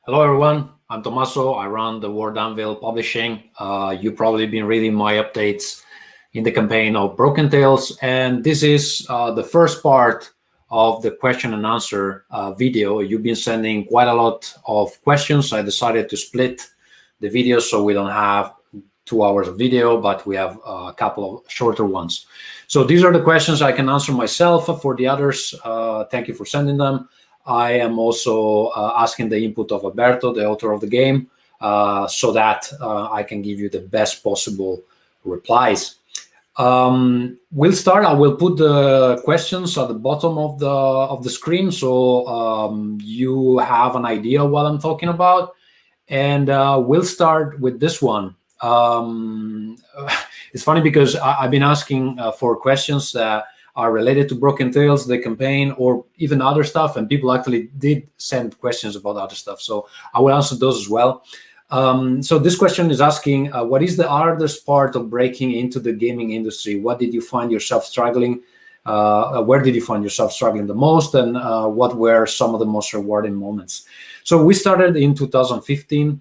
Hello, everyone. I'm Tommaso. I run the Word Anvil Publishing. You've probably been reading my updates in the campaign of Broken Tales, and this is the first part of the question and answer video. You've been sending quite a lot of questions. I decided to split the video so we don't have 2 hours of video, but we have a couple of shorter ones. So these are the questions I can answer myself. For the others, thank you for sending them. I am also asking the input of Alberto, the author of the game, so that I can give you the best possible replies. We'll start. I will put the questions at the bottom of the screen, so you have an idea of what I'm talking about. And we'll start with this one. It's funny because I've been asking for questions that are related to Broken Tales, the campaign, or even other stuff, and people actually did send questions about other stuff. So I will answer those as well. So this question is asking, what is the hardest part of breaking into the gaming industry? What did you find yourself struggling? Where did you find yourself struggling the most? And what were some of the most rewarding moments? So we started in 2015.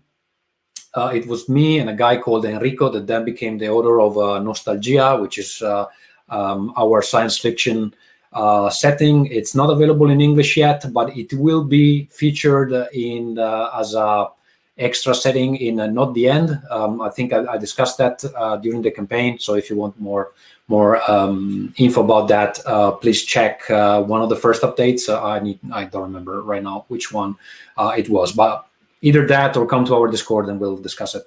It was me and a guy called Enrico that then became the author of Nostalgia, which is our science fiction setting. It's not available in English yet, but it will be featured in as a extra setting in Not the End. I think I discussed that during the campaign. So if you want more info about that, please check one of the first updates. I don't remember right now which one it was, but either that or come to our Discord and we'll discuss it.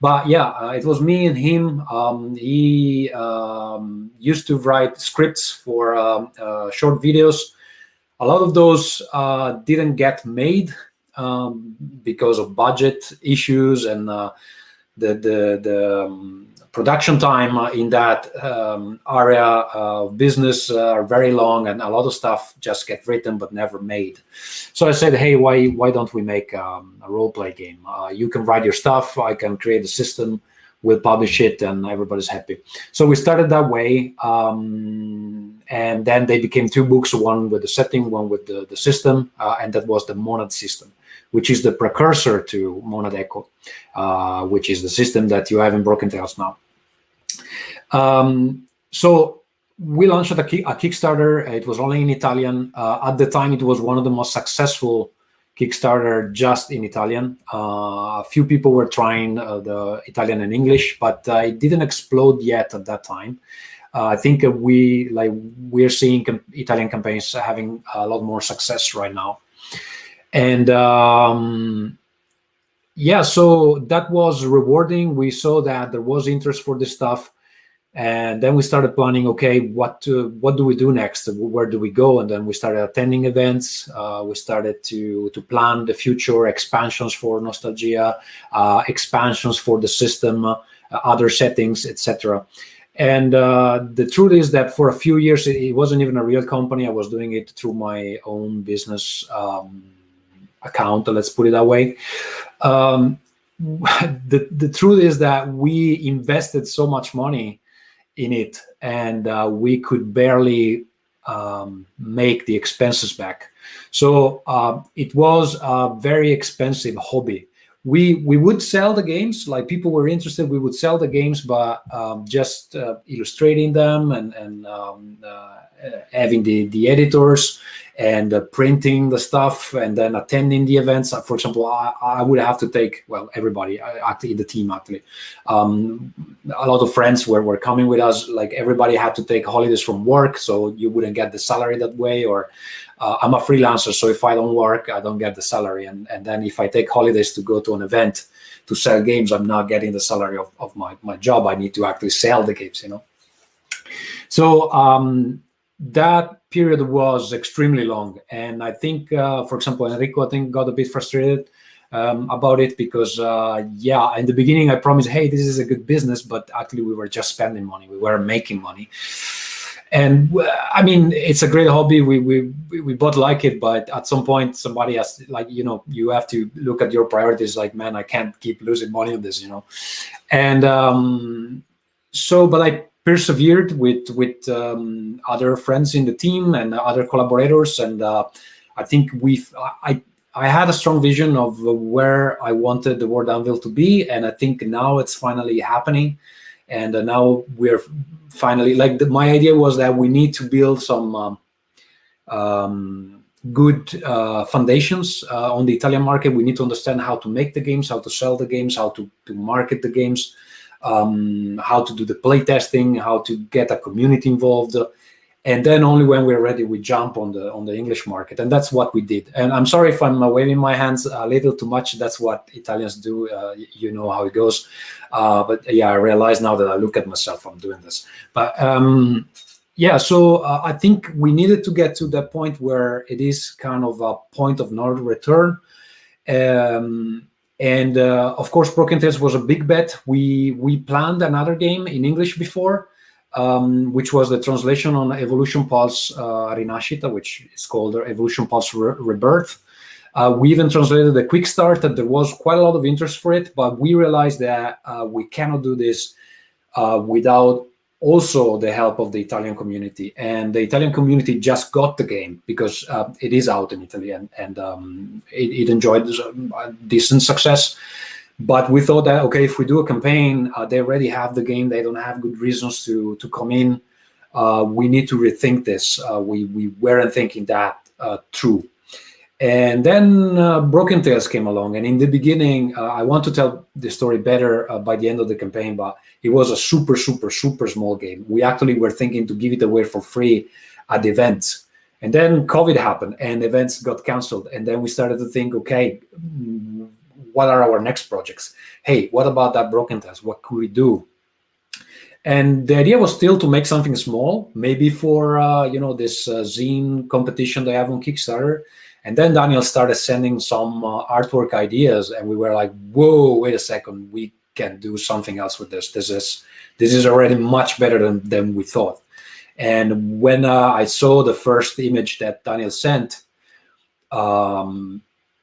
But yeah, it was me and him. He used to write scripts for short videos. A lot of those didn't get made because of budget issues, and the production time in that area of business are very long, and a lot of stuff just get written but never made. So I said, hey, why don't we make a role-play game? You can write your stuff, I can create a system, we'll publish it, and everybody's happy. So we started that way, and then they became 2 books, one with the setting, one with the system, and that was the Monad system, which is the precursor to Monad Echo, which is the system that you have in Broken Tales now. So we launched a Kickstarter. It was only in Italian. At the time, it was one of the most successful Kickstarter just in Italian. A few people were trying the Italian and English, but it didn't explode yet at that time. I think we're seeing Italian campaigns having a lot more success right now. And yeah, so that was rewarding. We saw that there was interest for this stuff. And then we started planning, okay, what do we do next? Where do we go? And then we started attending events. We started to plan the future expansions for Nostalgia, expansions for the system, other settings, etc. And the truth is that for a few years, it wasn't even a real company. I was doing it through my own business account, let's put it that way. The truth is that we invested so much money in it, and we could barely make the expenses back. So it was a very expensive hobby. We would sell the games, like people were interested, we would sell the games, but just illustrating them and having the editors and printing the stuff and then attending the events. For example, I would have to take, well, everybody, actually the team, actually. A lot of friends were coming with us, like everybody had to take holidays from work, so you wouldn't get the salary that way, or I'm a freelancer, so if I don't work, I don't get the salary. And then if I take holidays to go to an event to sell games, I'm not getting the salary of my job. I need to actually sell the games, you know. So that period was extremely long. And I think, for example, Enrico, I think, got a bit frustrated about it because, yeah, in the beginning, I promised, hey, this is a good business, but actually we were just spending money. We weren't making money. And I mean, it's a great hobby. We both like it, but at some point, somebody has, like, you know, you have to look at your priorities. Like, man, I can't keep losing money on this, you know. And so, but I persevered with other friends in the team and other collaborators, and I think I had a strong vision of where I wanted the World Anvil to be, and I think now it's finally happening. And now we're finally, like, my idea was that we need to build some good foundations on the Italian market. We need to understand how to make the games, how to sell the games, how to market the games, how to do the playtesting, how to get a community involved. And then only when we're ready, we jump on the English market, and that's what we did. And I'm sorry if I'm waving my hands a little too much. That's what Italians do. You know how it goes. But yeah, I realize now that I look at myself, I'm doing this. But yeah, so I think we needed to get to that point where it is kind of a point of no return. And of course, Broken Tales was a big bet. We planned another game in English before. Which was the translation on Evolution Pulse Rinascita, which is called Evolution Pulse Rebirth. We even translated the quick start, and there was quite a lot of interest for it, but we realized that we cannot do this without also the help of the Italian community. And the Italian community just got the game because it is out in Italy, and it enjoyed a decent success. But we thought that, okay, if we do a campaign, they already have the game, they don't have good reasons to come in. We need to rethink this. We weren't thinking that through. And then Broken Tales came along. And in the beginning, I want to tell the story better by the end of the campaign, but it was a super, super, super small game. We actually were thinking to give it away for free at events. And then COVID happened and events got canceled. And then we started to think, okay, what are our next projects? Hey, what about that Broken Tales? What could we do? And the idea was still to make something small, maybe for this zine competition they have on Kickstarter. And then Daniel started sending some artwork ideas, and we were like, "Whoa, wait a second, we can do something else with this. This is already much better than we thought." And when I saw the first image that Daniel sent,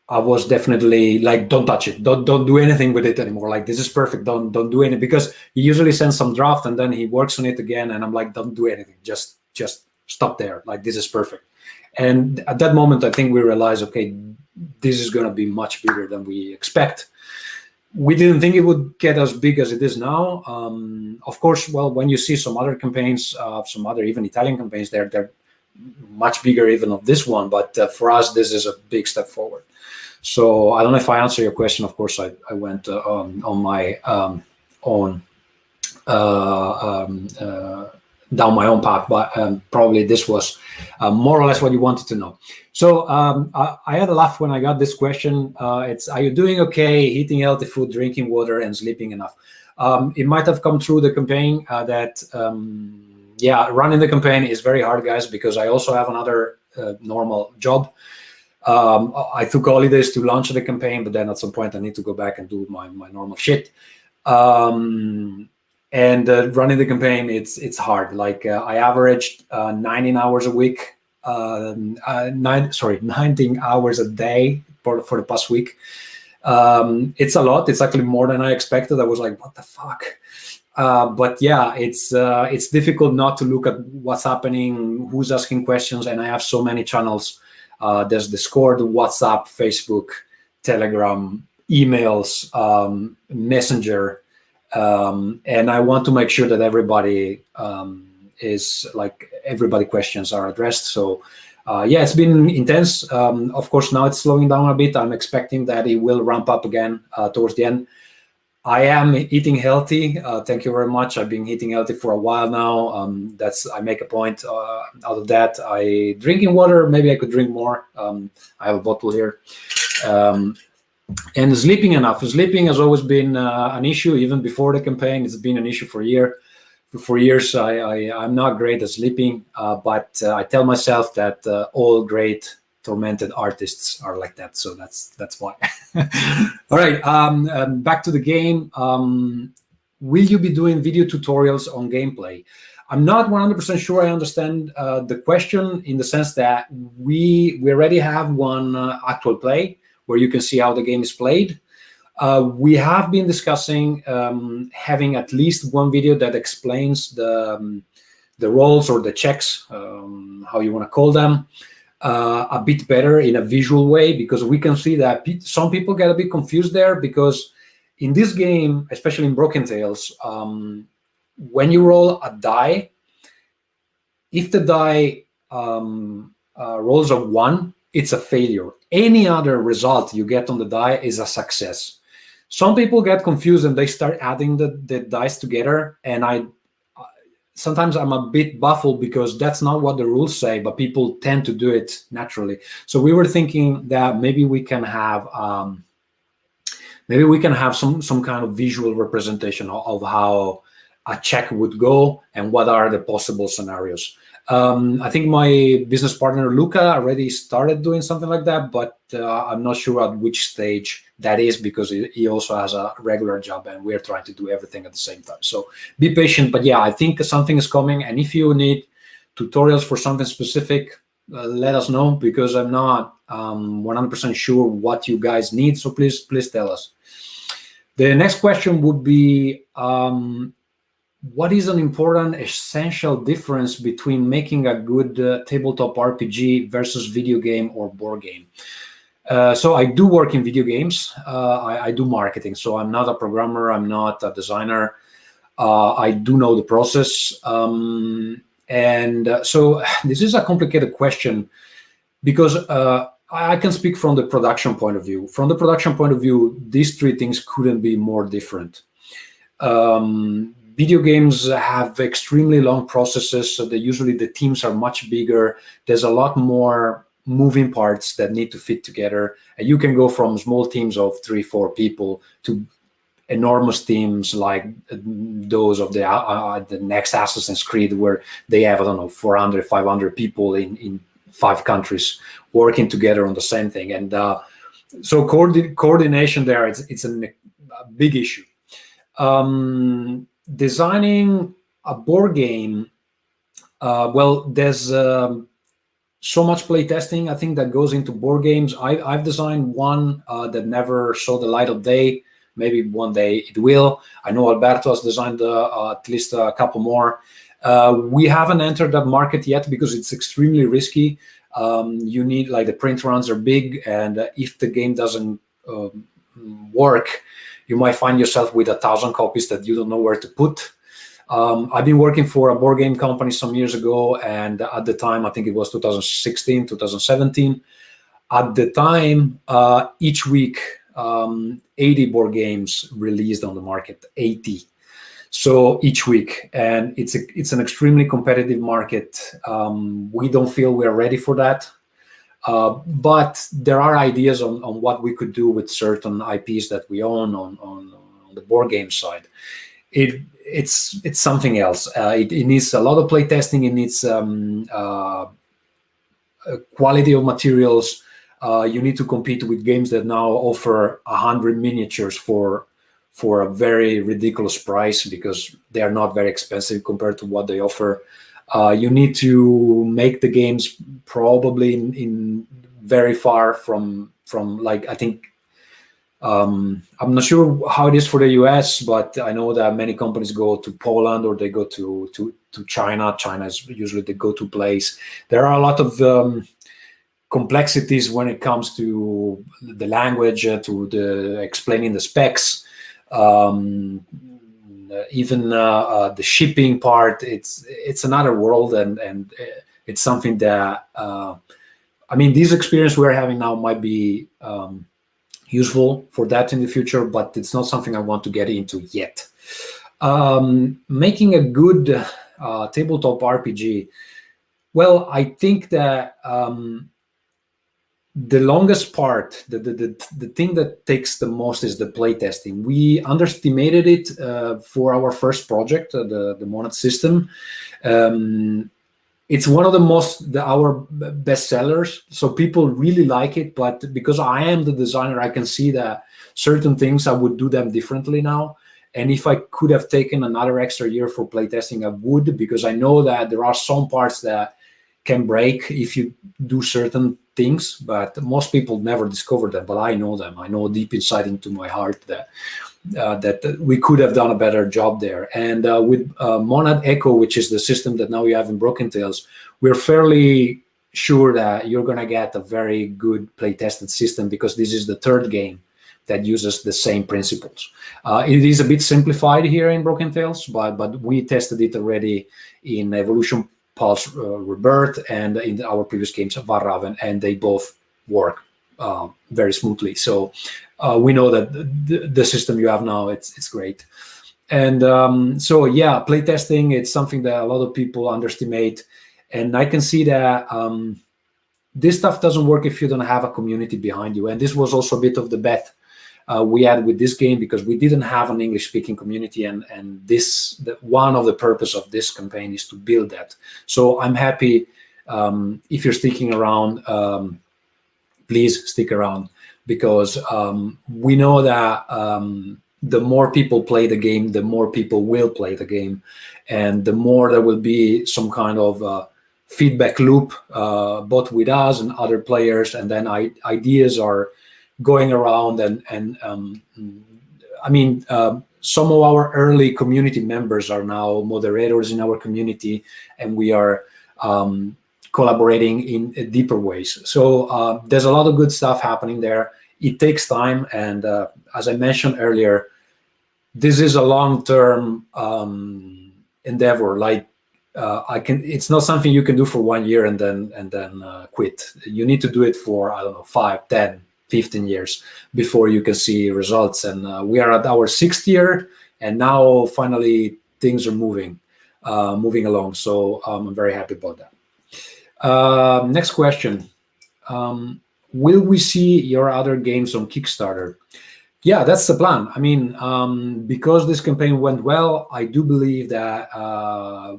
I was definitely like, don't touch it. Don't do anything with it anymore. Like, this is perfect. Don't do anything, because he usually sends some draft and then he works on it again. And I'm like, don't do anything. Just stop there. Like, this is perfect. And at that moment, I think we realized, okay, this is going to be much bigger than we expect. We didn't think it would get as big as it is now. Of course, well, when you see some other campaigns, some other even Italian campaigns, they're much bigger even of this one. But for us, this is a big step forward. So I don't know if I answer your question. Of course, I went on my own down my own path, but probably this was more or less what you wanted to know. So I had a laugh when I got this question. It's, are you doing okay, eating healthy food, drinking water, and sleeping enough? It might have come through the campaign that, yeah, running the campaign is very hard, guys, because I also have another normal job. I took holidays to launch the campaign, but then at some point I need to go back and do my normal shit. And running the campaign, it's hard. Like I averaged 19 hours a week, 19 hours a day for the past week. It's a lot. It's actually more than I expected. I was like, what the fuck? But yeah, it's difficult not to look at what's happening, who's asking questions, and I have so many channels. There's Discord, WhatsApp, Facebook, Telegram, emails, Messenger, and I want to make sure that everybody everybody questions are addressed. So yeah, it's been intense. Of course, now it's slowing down a bit. I'm expecting that it will ramp up again towards the end. I am eating healthy. Thank you very much. I've been eating healthy for a while now. I make a point out of that. Drinking water, maybe I could drink more. I have a bottle here. And sleeping enough. Sleeping has always been an issue, even before the campaign. It's been an issue for a year. For years, I'm not great at sleeping, but I tell myself that all great tormented artists are like that, so that's why. All right, back to the game. Will you be doing video tutorials on gameplay? I'm not 100% sure I understand the question, in the sense that we already have one actual play where you can see how the game is played. We have been discussing having at least one video that explains the roles or the checks, how you want to call them. a bit better in a visual way, because we can see that some people get a bit confused there, because in this game, especially in Broken Tales, when you roll a die, if the die rolls a 1, it's a failure. Any other result you get on the die is a success. Some people get confused and they start adding the dice together, and sometimes I'm a bit baffled, because that's not what the rules say, but people tend to do it naturally. So we were thinking that maybe we can have some kind of visual representation of how a check would go and what are the possible scenarios. I think my business partner Luca already started doing something like that, but I'm not sure at which stage that is, because he also has a regular job and we're trying to do everything at the same time. So be patient, but yeah, I think something is coming. And if you need tutorials for something specific, let us know, because I'm not 100% sure what you guys need. So please tell us. The next question would be, what is an important, essential difference between making a good tabletop RPG versus video game or board game? So I do work in video games. I do marketing. So I'm not a programmer. I'm not a designer. I do know the process. So this is a complicated question, because I can speak from the production point of view. From the production point of view, these three things couldn't be more different. Video games have extremely long processes, so usually the teams are much bigger. There's a lot more moving parts that need to fit together. And you can go from small teams of 3-4 people to enormous teams like those of the next Assassin's Creed, where they have, I don't know, 400, 500 people in 5 countries working together on the same thing. And so coordination there, it's a big issue. Designing a board game, well, there's so much playtesting, I think, that goes into board games. I've designed one that never saw the light of day. Maybe one day it will. I know Alberto has designed at least a couple more. We haven't entered that market yet because it's extremely risky. You need, like, the print runs are big, and if the game doesn't work, you might find yourself with 1,000 copies that you don't know where to put. I've been working for a board game company some years ago, and at the time, I think it was 2016, 2017. At the time, each week, 80 board games released on the market, 80. So each week, and it's an extremely competitive market. We don't feel we're ready for that. But there are ideas on what we could do with certain IPs that we own on the board game side. It's something else. It needs a lot of play testing. It needs quality of materials. You need to compete with games that now offer 100 miniatures for a very ridiculous price, because they are not very expensive compared to what they offer. You need to make the games probably in very far from like, I think, I'm not sure how it is for the US, but I know that many companies go to Poland or they go to China. China is usually the go-to place. There are a lot of complexities when it comes to the language, to the explaining the specs. Even the shipping part, it's another world, and it's something that I mean, this experience we're having now might be useful for that in the future, but it's not something I want to get into yet. Making a good tabletop RPG, well, I think that the longest part, the thing that takes the most is the playtesting. We underestimated it for our first project, the Monad system. It's one of our best sellers, so people really like it. But because I am the designer, I can see that certain things I would do them differently now. And if I could have taken another extra year for playtesting, I would, because I know that there are some parts that can break if you do certain things, but most people never discover them. But I know them. I know deep inside into my heart that we could have done a better job there. And with Monad Echo, which is the system that now we have in Broken Tales, we're fairly sure that you're going to get a very good play-tested system, because this is the third game that uses the same principles. It is a bit simplified here in Broken Tales, but we tested it already in Evolution Pulse Rebirth and in our previous games of Varraven, and they both work very smoothly. So we know that the system you have now, it's great. And so yeah, playtesting, it's something that a lot of people underestimate, and I can see that this stuff doesn't work if you don't have a community behind you. And this was also a bit of the bet we had with this game, because we didn't have an English-speaking community, and one of the purpose of this campaign is to build that. So I'm happy if you're sticking around. Please stick around, because we know that the more people play the game, the more people will play the game, and the more there will be some kind of feedback loop, both with us and other players, and then ideas are going around. And I mean, some of our early community members are now moderators in our community, and we are collaborating in deeper ways. So there's a lot of good stuff happening there. It takes time, and as I mentioned earlier, this is a long-term endeavor. Like it's not something you can do for 1 year and then quit. You need to do it for, I don't know, 5, 10, 15 years before you can see results. And we are at our 6th year, and now finally things are moving along. So I'm very happy about that. Next question. Will we see your other games on Kickstarter? Yeah, that's the plan. I mean, because this campaign went well, I do believe that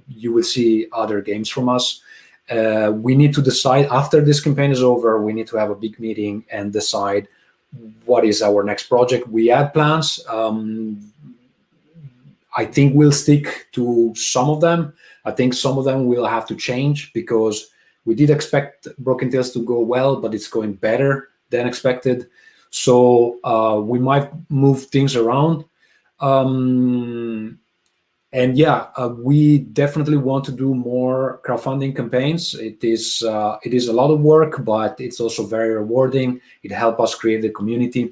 you will see other games from us. We need to decide, after this campaign is over, we need to have a big meeting and decide what is our next project. We had plans. I think we'll stick to some of them. I think some of them will have to change, because we did expect Broken Tales to go well, but it's going better than expected. So we might move things around. And yeah, we definitely want to do more crowdfunding campaigns. It is a lot of work, but it's also very rewarding. It helps us create the community.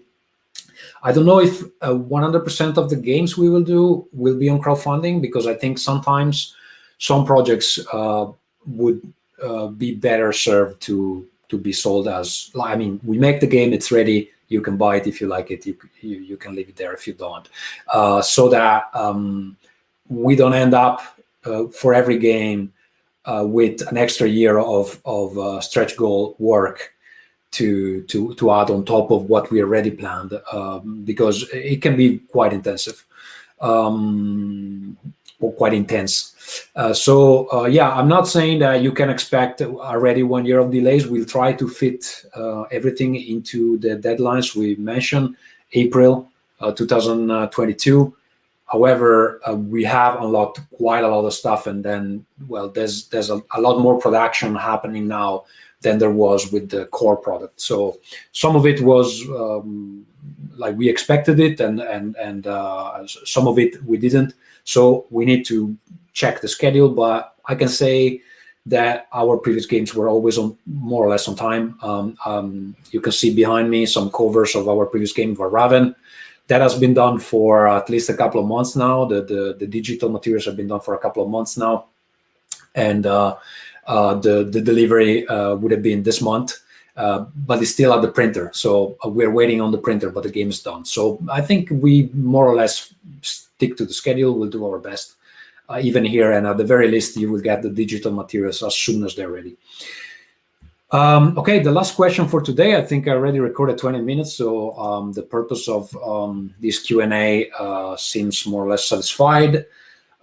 I don't know if 100% of the games we will do will be on crowdfunding, because I think sometimes some projects would be better served to be sold as, I mean, we make the game, it's ready, you can buy it if you like it, you can leave it there if you don't, so that we don't end up for every game with an extra year of stretch goal work to add on top of what we already planned, because it can be quite intensive, or quite intense. So yeah, I'm not saying that you can expect already 1 year of delays. We'll try to fit everything into the deadlines we mentioned, April 2022. However, we have unlocked quite a lot of stuff, and then, well, there's a lot more production happening now than there was with the core product. So some of it was like we expected it, and some of it we didn't. So we need to check the schedule, but I can say that our previous games were always on, more or less on time. You can see behind me some covers of our previous game, Varraven. That has been done for at least a couple of months now. The digital materials have been done for a couple of months now, and the delivery would have been this month, but it's still at the printer. So we're waiting on the printer, but the game is done. So I think we more or less stick to the schedule. We'll do our best, even here, and at the very least, you will get the digital materials as soon as they're ready. Okay, the last question for today. I think I already recorded 20 minutes, so the purpose of this Q&A seems more or less satisfied. It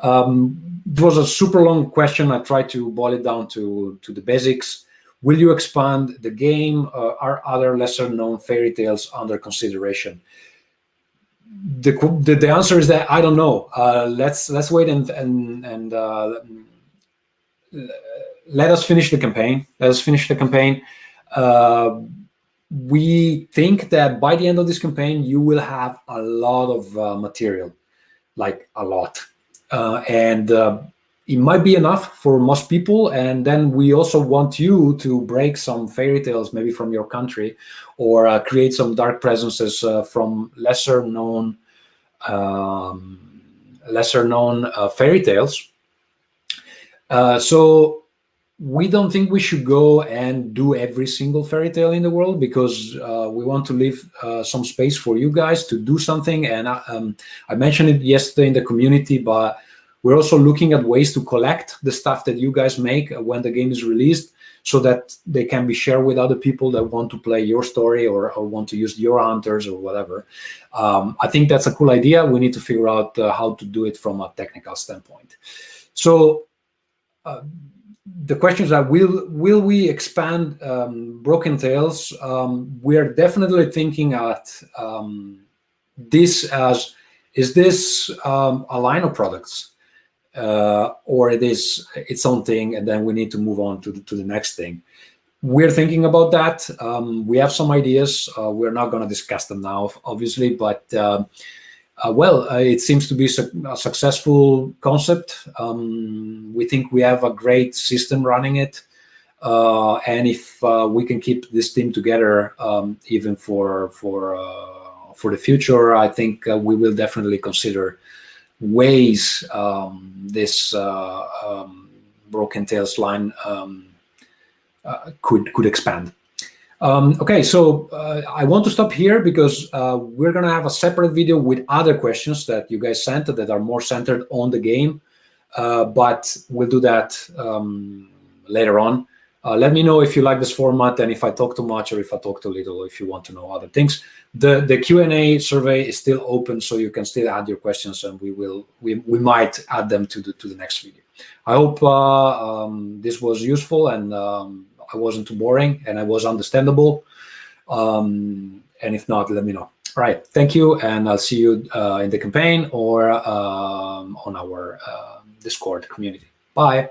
was a super long question. I tried to boil it down to the basics. Will you expand the game? Are other lesser known fairy tales under consideration? The answer is that I don't know. Let's wait and let us finish the campaign. We think that by the end of this campaign, you will have a lot of material, like a lot. And it might be enough for most people. And then we also want you to break some fairy tales, maybe from your country, or create some dark presences from lesser known fairy tales. So we don't think we should go and do every single fairy tale in the world, because we want to leave some space for you guys to do something. And I mentioned it yesterday in the community, but we're also looking at ways to collect the stuff that you guys make when the game is released, so that they can be shared with other people that want to play your story, or want to use your hunters or whatever. I think that's a cool idea. We need to figure out how to do it from a technical standpoint. So the questions are, will we expand Broken Tales? We are definitely thinking at this as, is this a line of products? Or it is its own thing, and then we need to move on to the next thing. We're thinking about that. We have some ideas. We're not going to discuss them now, obviously, but it seems to be a successful concept. We think we have a great system running it, and if we can keep this team together, even for the future, I think we will definitely consider ways this Broken Tales line could expand. Okay, so I want to stop here, because we're going to have a separate video with other questions that you guys sent that are more centered on the game, but we'll do that later on. Let me know if you like this format, and if I talk too much or if I talk too little, if you want to know other things. The Q&A survey is still open, so you can still add your questions, and we might add them to the next video. I hope this was useful, and I wasn't too boring, and I was understandable. And if not, let me know. All right, thank you, and I'll see you in the campaign or on our Discord community. Bye.